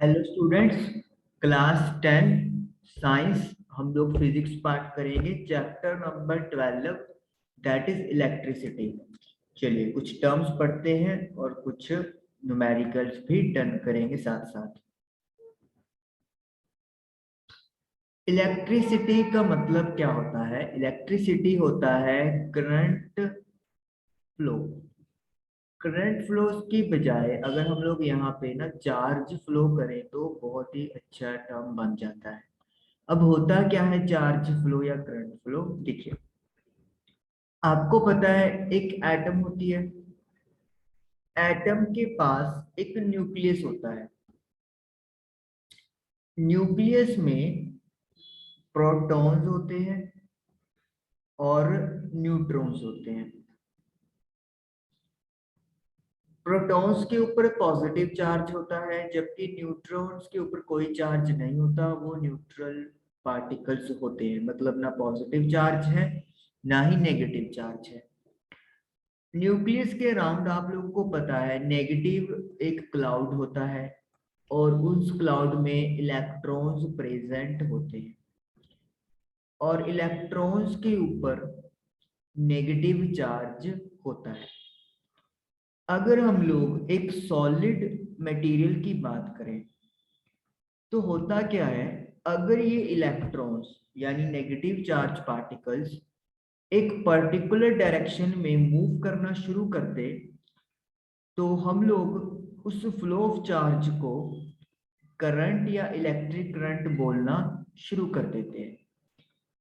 Hello students, class 10 science. हम लोग physics part करेंगे, chapter number 12 that is electricity. चलिए कुछ टर्म्स पढ़ते हैं और कुछ न्यूमेरिकल्स भी डन करेंगे साथ साथ। इलेक्ट्रिसिटी का मतलब क्या होता है? इलेक्ट्रिसिटी होता है करंट फ्लो। करंट फ्लो की बजाय अगर हम लोग यहाँ पे ना चार्ज फ्लो करें तो बहुत ही अच्छा टर्म बन जाता है। अब होता क्या है चार्ज फ्लो या करंट फ्लो? देखिए, आपको पता है एक एटम होती है। एटम के पास एक न्यूक्लियस होता है। न्यूक्लियस में प्रोटॉन्स होते हैं और न्यूट्रॉन्स होते हैं। प्रोटॉन्स के ऊपर पॉजिटिव चार्ज होता है, जबकि न्यूट्रॉन्स के ऊपर कोई चार्ज नहीं होता, वो न्यूट्रल पार्टिकल्स होते हैं। मतलब ना पॉजिटिव चार्ज है ना ही नेगेटिव चार्ज है। न्यूक्लियस के अराउंड आप लोगों को पता है नेगेटिव एक क्लाउड होता है और उस क्लाउड में इलेक्ट्रॉन्स प्रेजेंट होते हैं और इलेक्ट्रॉन्स के ऊपर नेगेटिव चार्ज होता है। अगर हम लोग एक सॉलिड मटेरियल की बात करें तो होता क्या है, अगर ये इलेक्ट्रॉन्स यानी नेगेटिव चार्ज पार्टिकल्स एक पर्टिकुलर डायरेक्शन में मूव करना शुरू करते तो हम लोग उस फ्लो ऑफ चार्ज को करंट या इलेक्ट्रिक करंट बोलना शुरू कर देते हैं।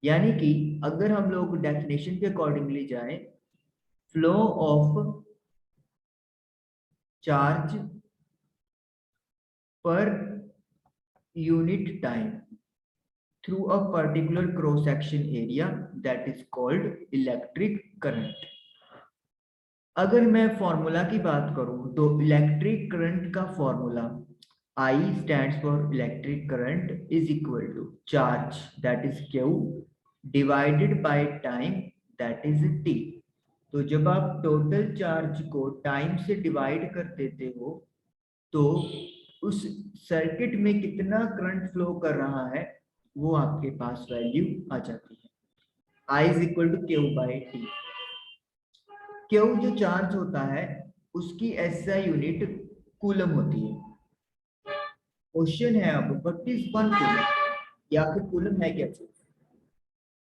यानी कि अगर हम लोग डेफिनेशन के अकॉर्डिंगली जाएं, flow of charge per unit time through a particular cross section area that is called electric current. अगर मैं फॉर्मूला की बात करूं तो इलेक्ट्रिक करंट का formula I stands for electric current is equal to charge that is Q divided by time that is T। तो जब आप टोटल चार्ज को टाइम से डिवाइड कर देते हो तो उस सर्किट में कितना करंट फ्लो कर रहा है वो आपके पास वैल्यू आ जाती है। I is equal to Q by T। Q जो चार्ज होता है उसकी एसआई यूनिट कूलम होती है। क्वेश्चन है अब व्हाट इज वन कूलम, या फिर कूलम है क्या चीज?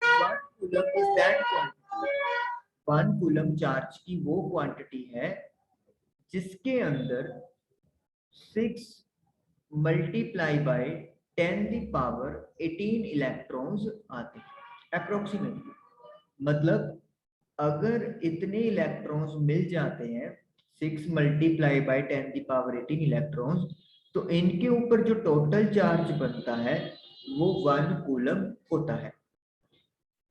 One coulomb is that quantity, one coulomb charge की वो क्वांटिटी है जिसके अंदर 6 multiply by 10 the power 18 electrons आते हैं अप्रोक्सीमेटली। मतलब अगर इतने इलेक्ट्रॉन्स मिल जाते हैं 6 मल्टीप्लाई बाय 10 की पावर 18 इलेक्ट्रॉन्स, तो इनके ऊपर जो टोटल चार्ज बनता है वो 1 कूलम होता है।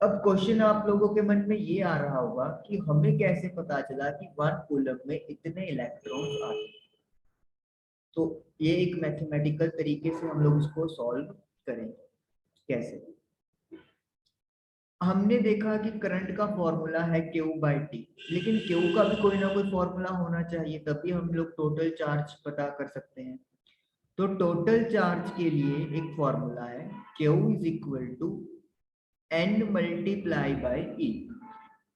अब क्वेश्चन आप लोगों के मन में ये आ रहा होगा कि हमें कैसे पता चला कि 1 कूलम में इतने इलेक्ट्रॉन्स आते हैं। तो ये एक मैथमेटिकल तरीके से हम लोग इसको सॉल्व करेंगे। कैसे? हमने देखा कि करंट का फॉर्मूला है Q बाई टी, लेकिन Q का भी कोई ना कोई फॉर्मूला होना चाहिए, तभी हम लोग टोटल चार्ज पता कर सकते हैं। तो टोटल चार्ज के लिए एक फॉर्मूला है Q is equal to N multiply by E।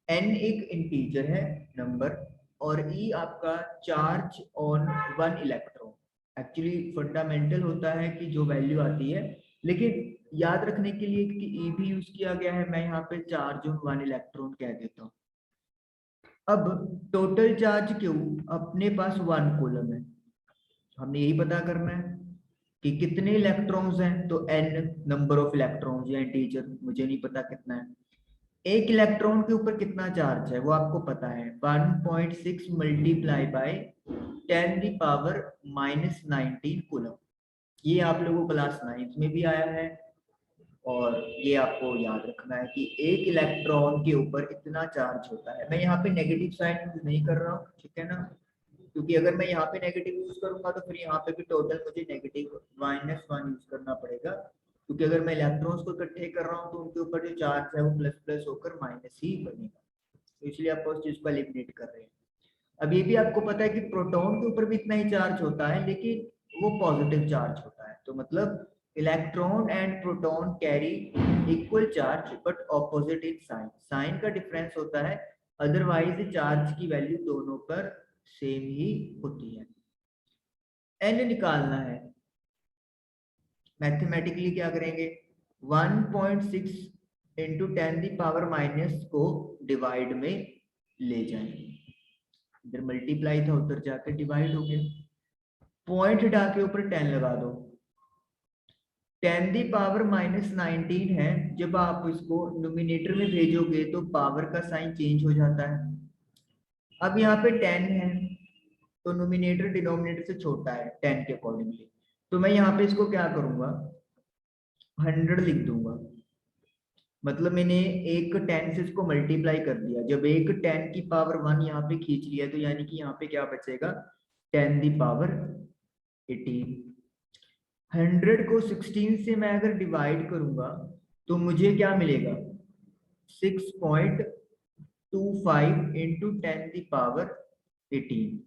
N एक इंटीजर है नंबर और E आपका charge on 1 electron. Actually fundamental होता है कि जो वैल्यू आती है, लेकिन याद रखने के लिए कि E भी यूज किया गया है, मैं यहाँ पे चार्ज ऑन 1 इलेक्ट्रॉन कह देता हूँ। अब टोटल चार्ज क्यों, अपने पास 1 कूलम है, हमने यही पता करना है कि कितने इलेक्ट्रॉन्स हैं। तो n नंबर ऑफ इलेक्ट्रॉन्स या इंटीजर, मुझे नहीं पता कितना है। एक इलेक्ट्रॉन के ऊपर कितना चार्ज है वो आपको पता है, 1.6 multiply by 10 the power -19 coulomb. ये आप लोगों को क्लास 9th में भी आया है और ये आपको याद रखना है कि एक इलेक्ट्रॉन के ऊपर इतना चार्ज होता है। मैं यहाँ पे नेगेटिव साइन यूज नहीं कर रहा हूँ, ठीक है ना, क्योंकि अगर मैं यहाँ पे नेगेटिव यूज करूंगा तो फिर यहाँ पे भी टोटल मुझे नेगेटिव -1 यूज करना पड़ेगा, क्योंकि अगर मैं इलेक्ट्रॉन्स को इकट्ठे कर रहा हूँ तो उनके ऊपर जो चार्ज है वो प्लस प्लस होकर माइनस ही बनेगा। तो इसलिए आप उस चीज को एलिमिनेट कर रहे हैं। अब ये भी आपको पता है कि प्रोटॉन के ऊपर भी इतना ही चार्ज होता है, लेकिन वो पॉजिटिव चार्ज होता है। तो मतलब electron and proton carry equal charge but opposite in sign, sign का डिफरेंस होता है, अदरवाइज चार्ज की वैल्यू दोनों पर सेम ही होती है। एन निकालना है, मैथमेटिकली क्या करेंगे, 1.6 इंटू 10⁻⁻⁻ को डिवाइड में ले जाएंगे, इधर मल्टीप्लाई था उधर जाकर डिवाइड हो गया, पॉइंट हटा के ऊपर 10 लगा दो, 10⁻⁻19 है, जब आप इसको न्यूमिनेटर में भेजोगे तो पावर का साइन चेंज हो जाता है। अब यहाँ पे 10 है तो न्यूमिनेटर डिनोमिनेटर से छोटा है 10 के अकॉर्डिंगली, तो मैं यहाँ पे इसको क्या करूंगा 100 लिख दूंगा, मतलब मैंने एक 10 से इसको मल्टीप्लाई कर दिया, जब एक 10⁻1 यहाँ पे खींच लिया तो यानी कि यहाँ पे क्या बचेगा 10⁻18। 100 को 16 से मैं अगर डिवाइड करूंगा तो मुझे क्या मिलेगा 6.25 इंटू 10⁻18,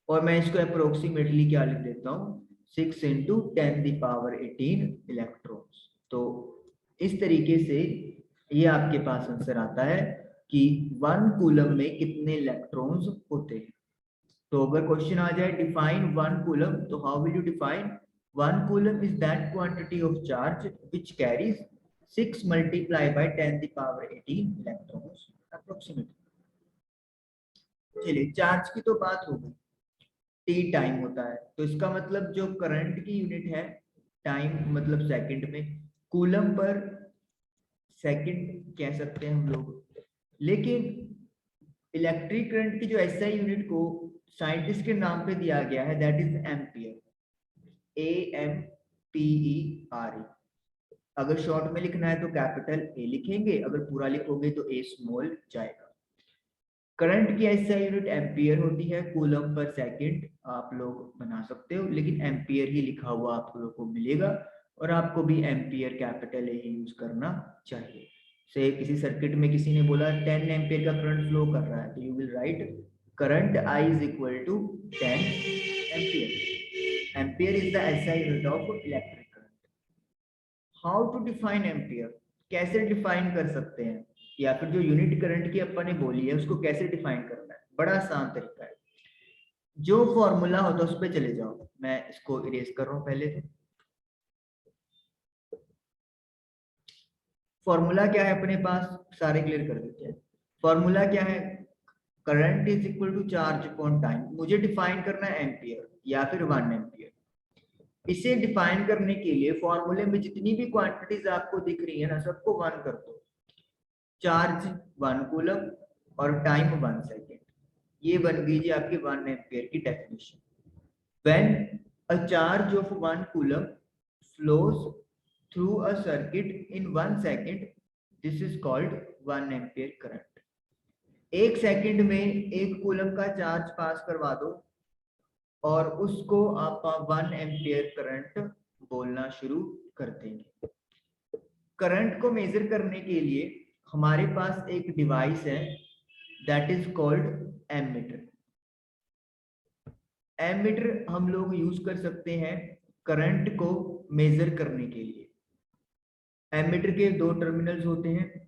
और मैं इसको अप्रोक्सीमेटली क्या लिख देता हूँ 6 इंटू 10⁻18 इलेक्ट्रॉन्स। तो इस तरीके से ये आपके पास आंसर आता है कि 1 कूलम में कितने इलेक्ट्रॉन्स होते हैं। तो अगर क्वेश्चन आ जाए डिफाइन 1 कूलम, तो how will you define 1 coulomb is that quantity of charge which carries 6 multiplied by 10⁻18 electrons approximately। चलिए चार्ज की तो बात हो गई, टी टाइम होता है, तो इसका मतलब जो करंट की यूनिट है टाइम मतलब सेकंड में, कूलम पर सेकंड कह सकते हैं हम लोग, लेकिन इलेक्ट्रिक करंट की जो एसआई यूनिट को साइंटिस्ट के नाम पे दिया गया है दैट इज एम्पियर, AMPERE। अगर शॉर्ट में लिखना है तो कैपिटल ए लिखेंगे, अगर पूरा लिखोगे तो ए स्मॉल जाएगा। करंट की एसआई यूनिट एम्पियर होती है, कूलम पर सेकंड आप लोग बना सकते हो, लेकिन एम्पियर ही लिखा हुआ आप लोगों को मिलेगा, और आपको भी एम्पियर कैपिटल ए यूज करना चाहिए। से किसी सर्किट में किसी ने बोला 10 एम्पियर का करंट फ्लो कर रहा है, तो you will write current I is equal to 10 ampere. Ampere is the SI unit of electric current. How to define ampere, कैसे डिफाइन कर सकते हैं, या फिर जो यूनिट करंट की अपन ने बोली है उसको कैसे डिफाइन करना है, बड़ा आसान तरीका है। जो फॉर्मूला होता है उस पर चले जाओ, मैं इसको इरेज कर रहा हूं पहले। तो फॉर्मूला क्या है अपने पास, सारे क्लियर कर देते हैं। फॉर्मूला क्या है, current is equal to charge upon time, मुझे डिफाइन करना है एम्पियर या फिर 1 एम्पियर। इसे डिफाइन करने के लिए फॉर्मूले में जितनी भी क्वांटिटीज आपको दिख रही है ना, सबको 1 कर दो, चार्ज 1 कूलम और टाइम 1 सेकेंड, ये बन गई जी आपकी 1 एम्पियर की definition. When a charge of 1 coulomb flows through a circuit in 1 second, this is called 1 ampere current. 1 second में 1 कूलम का चार्ज पास करवा दो और उसको आप 1 एम्पियर करंट बोलना शुरू कर देंगे। करंट को मेजर करने के लिए हमारे पास एक डिवाइस है that is called ammeter. Ammeter हम लोग यूज कर सकते हैं करंट को मेजर करने के लिए। एमीटर के 2 टर्मिनल्स होते हैं,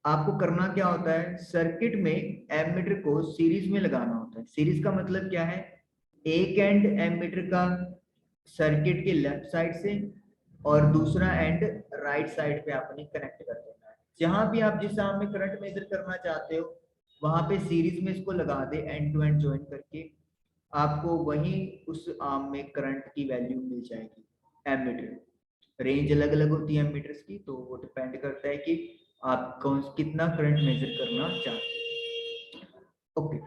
आपको करना क्या होता है, सर्किट में एमीटर को सीरीज में लगाना होता है। सीरीज का मतलब क्या है, एक एंड एमीटर का सर्किट के लेफ्ट साइड से और दूसरा एंड राइट साइड पे आपने कनेक्ट कर देना है। जहां भी आप जिस आर्म में करंट मेजर करना चाहते हो वहां पे सीरीज में इसको लगा दे, एंड टू एंड ज्वाइन करके आपको वहीं उस आर्म में करंट की वैल्यू मिल जाएगी। एमीटर रेंज अलग अलग होती है एमीटर्स की, तो वो डिपेंड करता है कि आप कौन कितना करंट मेजर करना चाहते हैं। ओके,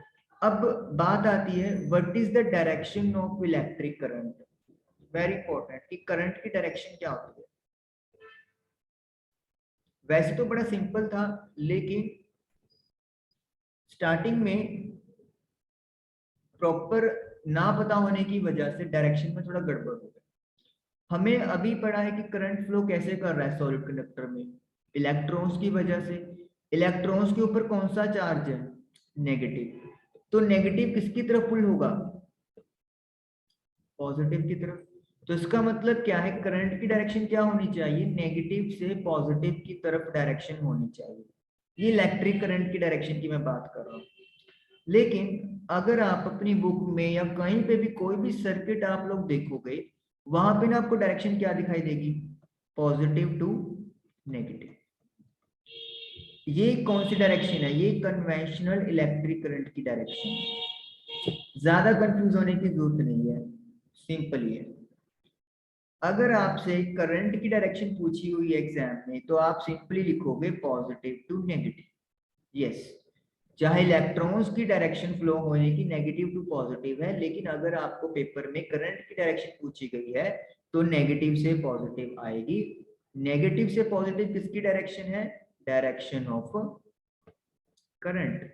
अब बात आती है what is the direction of electric current. Very important कि करंट की डायरेक्शन क्या होती है। वैसे तो बड़ा सिंपल था, लेकिन स्टार्टिंग में प्रॉपर ना पता होने की वजह से डायरेक्शन में थोड़ा गड़बड़ हो गया। हमें अभी पढ़ा है कि करंट फ्लो कैसे कर रहा है सॉलिड कंडक्टर में, इलेक्ट्रॉन्स की वजह से। इलेक्ट्रॉन्स के ऊपर कौन सा चार्ज है, नेगेटिव, तो नेगेटिव किसकी तरफ पुल होगा, पॉजिटिव की तरफ। तो इसका मतलब क्या है, करंट की डायरेक्शन क्या होनी चाहिए, नेगेटिव से पॉजिटिव की तरफ डायरेक्शन होनी चाहिए। ये इलेक्ट्रिक करंट की डायरेक्शन की मैं बात कर रहा हूँ। लेकिन अगर आप अपनी बुक में या कहीं पे भी कोई भी सर्किट आप लोग देखोगे, वहां पे ना आपको डायरेक्शन क्या दिखाई देगी, पॉजिटिव टू नेगेटिव। ये कौन सी डायरेक्शन है, ये कन्वेंशनल इलेक्ट्रिक करंट की डायरेक्शन है। ज्यादा कंफ्यूज होने की जरूरत नहीं है, सिंपल ही है। अगर आपसे करंट की डायरेक्शन पूछी हुई है एग्जाम में, तो आप सिंपली लिखोगे पॉजिटिव टू नेगेटिव। यस, चाहे इलेक्ट्रॉन्स की डायरेक्शन फ्लो होने की नेगेटिव टू पॉजिटिव है, लेकिन अगर आपको पेपर में करंट की डायरेक्शन पूछी गई है तो नेगेटिव से पॉजिटिव आएगी। नेगेटिव से पॉजिटिव किसकी डायरेक्शन है, direction of current,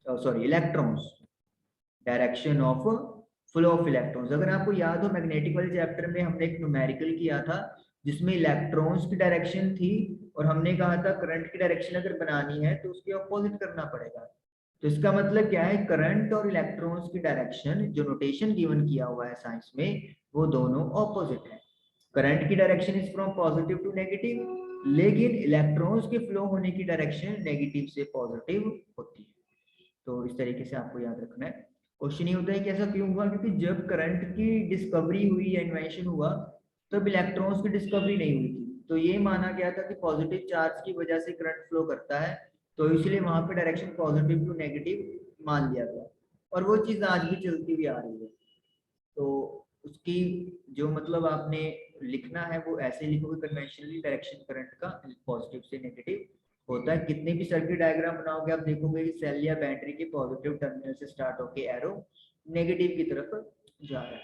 sorry electrons, direction of flow of electrons. अगर आपको याद हो, मैग्नेटिक वाले चैप्टर में हमने एक न्यूमेरिकल किया था जिसमें इलेक्ट्रॉन्स की डायरेक्शन थी, और हमने कहा था करंट की डायरेक्शन अगर बनानी है तो उसके अपोजिट करना पड़ेगा। तो इसका मतलब क्या है, करंट और इलेक्ट्रॉन्स की डायरेक्शन जो नोटेशन गिवन किया हुआ है साइंस में, वो दोनों ऑपोजिट है। करंट की direction is from positive to negative, लेकिन इलेक्ट्रॉन्स के फ्लो होने की डायरेक्शन नेगेटिव से पॉजिटिव होती है। तो इस तरीके से आपको याद रखना है। क्वेश्चन ये होता है कि ऐसा क्यों हुआ, क्योंकि जब करंट की डिस्कवरी हुई या इन्वेंशन हुआ तब इलेक्ट्रॉन्स की डिस्कवरी नहीं हुई थी। तो ये माना गया था कि पॉजिटिव चार्ज की वजह से करंट फ्लो करता है, तो इसलिए वहां पे डायरेक्शन पॉजिटिव टू नेगेटिव मान लिया गया, और वो चीज आज भी चलती हुई आ रही है। तो उसकी जो मतलब आपने लिखना है वो ऐसे लिखोगे, कन्वेंशनली डायरेक्शन करंट का पॉजिटिव से नेगेटिव होता है। कितने भी सर्किट डायग्राम बनाओगे आप देखोगे कि सेल या बैटरी के पॉजिटिव टर्मिनल से स्टार्ट होके एरो नेगेटिव की तरफ जा रहा है।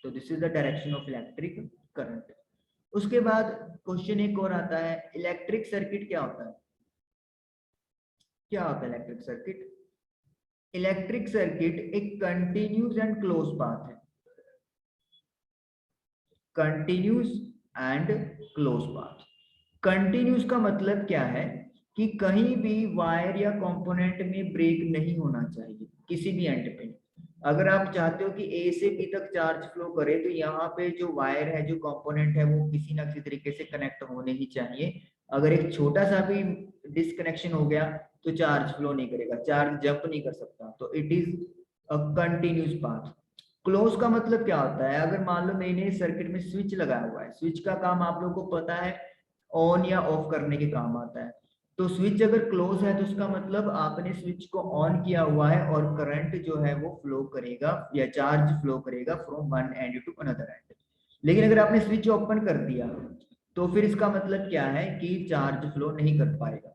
तो this is the direction of electric current. उसके बाद क्वेश्चन एक और आता है, इलेक्ट्रिक सर्किट क्या होता है। क्या होता है इलेक्ट्रिक सर्किट, इलेक्ट्रिक सर्किट एक कंटिन्यूस एंड क्लोज पाथ है। Continuous and close path. Continuous का मतलब क्या है कि कहीं भी वायर या कंपोनेंट में ब्रेक नहीं होना चाहिए किसी भी एंड पे। अगर आप चाहते हो कि ए से बी तक चार्ज फ्लो करे, तो यहाँ पे जो वायर है, जो कंपोनेंट है, वो किसी ना किसी तरीके से कनेक्ट होने ही चाहिए। अगर एक छोटा सा भी डिसकनेक्शन हो गया तो चार्ज फ्लो नहीं करेगा, चार्ज जंप नहीं कर सकता। तो it is a continuous path. Close का मतलब क्या होता है, अगर मान लो मैंने सर्किट में स्विच लगाया हुआ है, स्विच का काम आप लोगों को पता है ऑन या ऑफ करने के काम आता है। तो स्विच अगर क्लोज है तो उसका मतलब आपने स्विच को ऑन किया हुआ है और करंट जो है वो फ्लो करेगा या चार्ज फ्लो करेगा from one end to another end. लेकिन अगर आपने स्विच ओपन कर दिया तो फिर इसका मतलब क्या है कि चार्ज फ्लो नहीं कर पाएगा।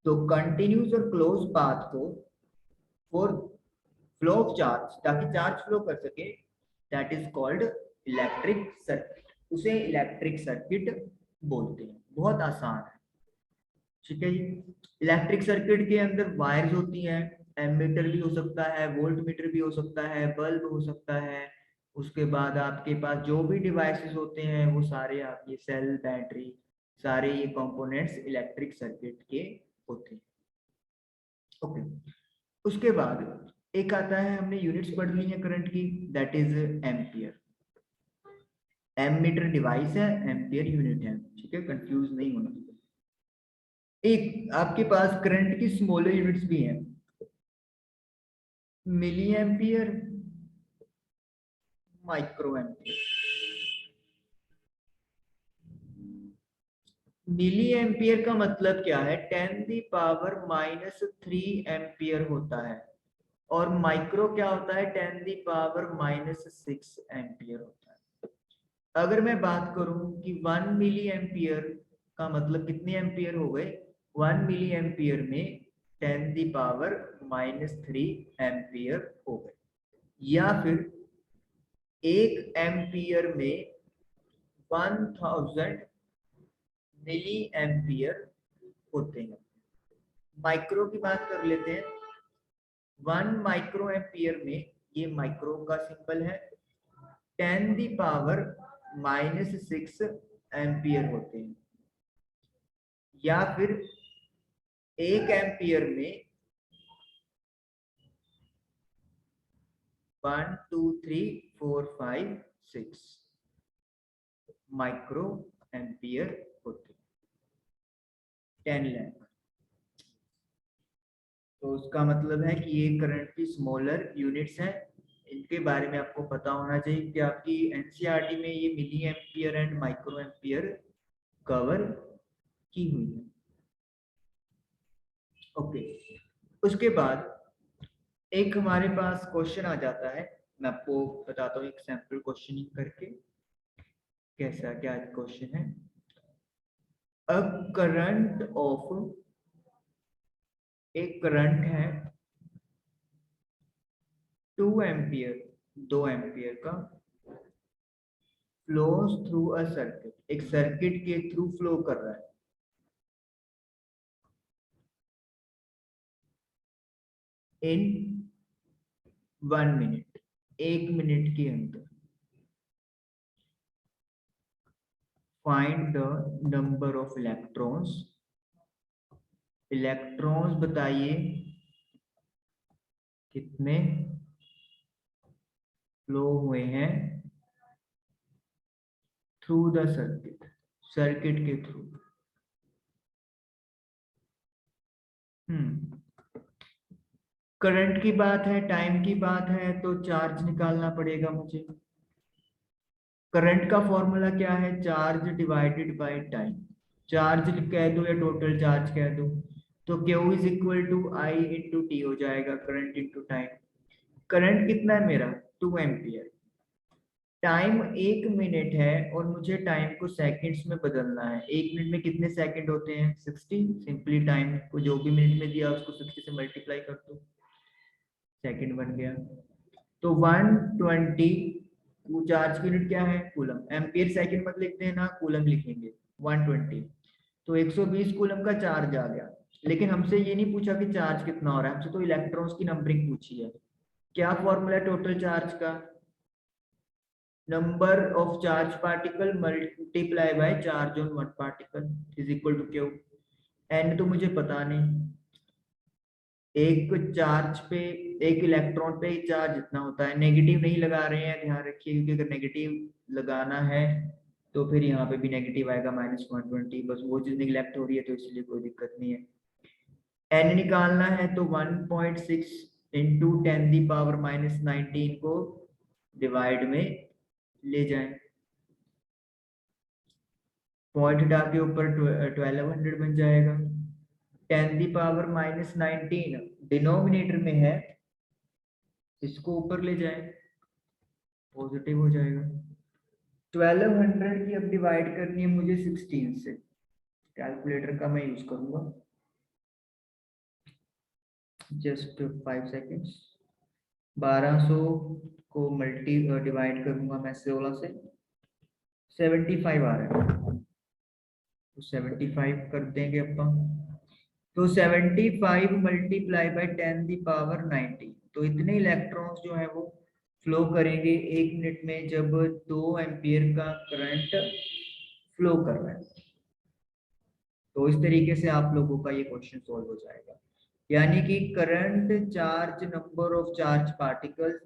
तो कंटिन्यूस और क्लोज पाथ को फॉर फ्लो ऑफ चार्ज, ताकि चार्ज फ्लो कर सके, that is called electric circuit. उसे इलेक्ट्रिक सर्किट बोलते हैं। बहुत आसान है, ठीक है जी। इलेक्ट्रिक सर्किट के अंदर वायर्स होती हैं, एमीटर भी हो सकता है, वोल्ट मीटर भी हो सकता है, बल्ब हो सकता है। उसके बाद आपके पास जो भी डिवाइसेस होते हैं वो सारे आपके सेल, बैटरी, सारे ये कंपोनेंट्स इलेक्ट्रिक सर्किट के होते हैं। ओके, उसके बाद एक आता है, हमने यूनिट्स पढ़ ली है करंट की, that is ampere. Ammeter device है, एम्पियर यूनिट है, ठीक है, कंफ्यूज नहीं होना। एक आपके पास करंट की स्मॉलर यूनिट्स भी हैं, milliampere, microampere. Milliampere का मतलब क्या है, 10⁻³ एम्पियर होता है, और माइक्रो क्या होता है, 10⁻�6 एम्पियर होता है। अगर मैं बात करूं कि 1 मिली एम्पियर का मतलब कितने एम्पियर हो गए, 1 मिली एम्पियर में 10⁻³ एम्पियर हो गए, या फिर 1 एम्पियर में 1000 मिली एम्पियर होते हैं। माइक्रो की बात कर लेते हैं, 1 माइक्रो एम्पियर में, ये माइक्रो का सिंबल है, 10⁻⁻6 एम्पियर होते हैं। या फिर 1 एम्पियर में 1 2 3 4 5 माइक्रो एम्पियर होते हैं, 10 लाख। तो उसका मतलब है कि ये करंट की स्मॉलर यूनिट्स हैं, इनके बारे में आपको पता होना चाहिए कि आपकी एनसीईआरटी में ये milliampere and microampere cover की हुई है। ओके, उसके बाद एक हमारे पास क्वेश्चन आ जाता है, मैं आपको बताता हूँ एक सैंपल क्वेश्चनिंग करके कैसा क्या क्वेश्चन है। अ करंट ऑफ, एक करंट है 2 एम्पियर, 2 एम्पियर का फ्लोस थ्रू अ सर्किट, एक सर्किट के थ्रू फ्लो कर रहा है इन 1 मिनट, 1 मिनट के अंदर। Find the number of electrons, electrons बताइए कितने फ्लो हुए हैं थ्रू द सर्किट, सर्किट के थ्रू। करंट की बात है, टाइम की बात है, तो चार्ज निकालना पड़ेगा मुझे। करंट का फॉर्मूला क्या है? Charge divided by time. Charge कह दो या टोटल चार्ज कह दो, तो Q is equal to I into t हो जाएगा, करंट इंटू टाइम। करंट कितना है मेरा? 2 एम्पियर। टाइम 1 मिनट है और मुझे टाइम को सेकंड्स में बदलना है। 1 मिनट में कितने सेकंड होते हैं? 60। सिंपली टाइम को जो भी मिनट में दिया उसको 60 से मल्टीप्लाई कर दो, सेकंड बन गया। तो 120 चार्ज की यूनिट क्या है? कूलम। एम्पियर सेकंड मत लिखते हैं ना, कूलम लिखेंगे। 120 तो 120 कूलम का चार्ज आ गया। लेकिन हमसे ये नहीं पूछा कि चार्ज कितना हो रहा है, हमसे तो इलेक्ट्रॉन्स की नंबरिंग पूछी है। क्या फॉर्मूला है टोटल चार्ज का? Number of charge particle multiply by charge on one particle is equal to Q. N तो मुझे पता नहीं, एक चार्ज पे, एक इलेक्ट्रॉन पे चार्ज जितना होता है। नेगेटिव नहीं लगा रहे हैं, ध्यान रखिए, क्योंकि अगर नेगेटिव लगाना है तो फिर यहाँ पे भी नेगेटिव आएगा, -120। बस वो चीज निगलेक्ट हो रही है, तो इसलिए कोई दिक्कत नहीं है। एन निकालना है तो 1.6 इंटू 10⁻⁻19 को डिवाइड में ले जाएं, पॉइंट हटा के ऊपर 1200 बन जाएगा। 10⁻⁻19 डिनोमिनेटर में है, इसको ऊपर ले जाएं, पॉजिटिव हो जाएगा। 1200 की अब डिवाइड करनी है मुझे 16 से, कैलकुलेटर का मैं यूज करूंगा, जस्ट 5 सेकेंड्स। 1200 को डिवाइड करूंगा मैं 16 से, 75 आ रहा है, तो 75 कर देंगे अपन। तो 75 मल्टीप्लाई बाय 10⁻⁹, तो इतने इलेक्ट्रॉन्स जो है वो फ्लो करेंगे 1 मिनट में, जब 2 एम्पियर का करंट फ्लो कर रहा है। तो इस तरीके से आप लोगों का ये क्वेश्चन सॉल्व हो जाएगा। यानी कि current, charge, number of charge particles,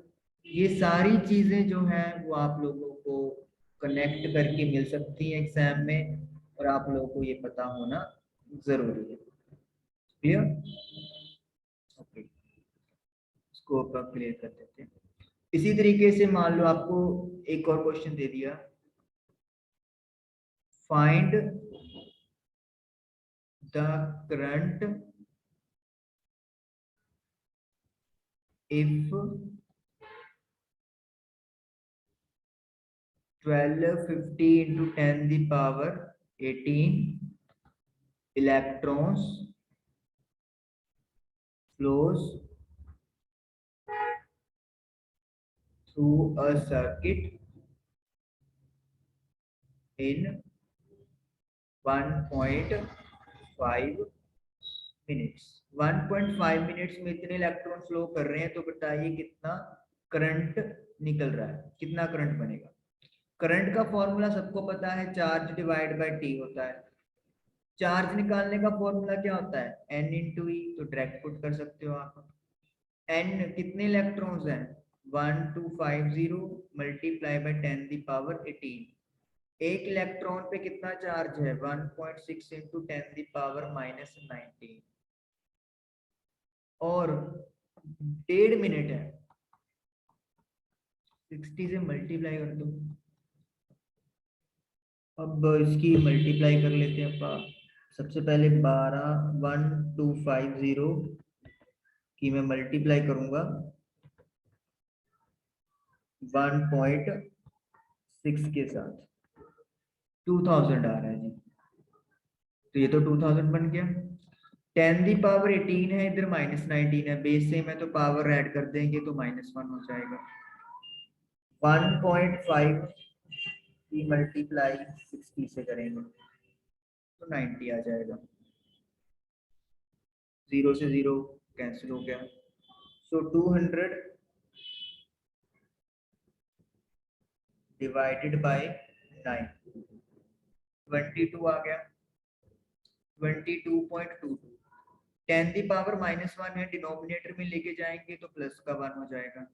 ये सारी चीजें जो हैं वो आप लोगों को कनेक्ट करके मिल सकती हैं एग्जाम में, और आप लोगों को ये पता होना जरूरी है। क्लियर? ओके, इसको अपन क्लियर कर देते हैं। इसी तरीके से मान लो आपको एक और क्वेश्चन दे दिया, find the current if 1250 into 10⁻18 electrons flows through a circuit in 1.5 minutes. 1.5 minutes में इतने इलेक्ट्रॉन फ्लो कर रहे हैं, तो बताइए कितना करंट निकल रहा है, कितना करंट बनेगा। करंट का फॉर्मूला सबको पता है, चार्ज डिवाइड बाय टी होता है। चार्ज निकालने का फॉर्मूला क्या होता है? N इंटू ई, तो डायरेक्ट पुट कर सकते हो आप। N कितने इलेक्ट्रॉन्स हैं? 1250 मल्टीप्लाई बाय 10 द पावर 18। एक इलेक्ट्रॉन पे कितना चार्ज है 1.6 इंटू 10 द पावर -19 और 1.5 मिनट है। 60 से मल्टीप्लाई कर दो। अब इसकी मल्टीप्लाई कर लेते हैं अपा। सबसे पहले 1250 की मैं मल्टीप्लाई करूंगा 1.6 के साथ 2000 आ रहा है जी। तो ये तो 2000 बन गया। 10 दी पावर 18 है, इधर -19 है, बेस सेम है तो पावर ऐड कर देंगे तो -1 हो जाएगा। 1.5 की मल्टीप्लाई 60 से करेंगे तो 90 आ जाएगा। 0 से 0 कैंसिल हो गया। सो 200 डिवाइडेड बाय 9 22 आ गया। 22.22 10 दी पावर -1 है, डिनोमिनेटर में लेके जाएंगे तो प्लस का 1 हो जाएगा।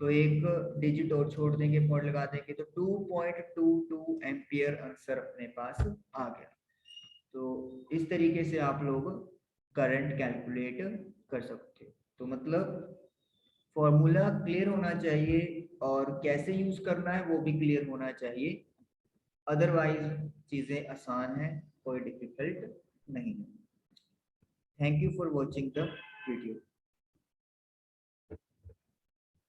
तो एक डिजिट और छोड़ देंगे, पॉइंट लगा देंगे तो 2.22 एम्पियर आंसर अपने पास आ गया। तो इस तरीके से आप लोग करंट कैलकुलेट कर सकते हो। तो मतलब फॉर्मूला क्लियर होना चाहिए और कैसे यूज करना है वो भी क्लियर होना चाहिए, अदरवाइज चीजें आसान है, कोई डिफिकल्ट नहीं है। Thank you for watching the video.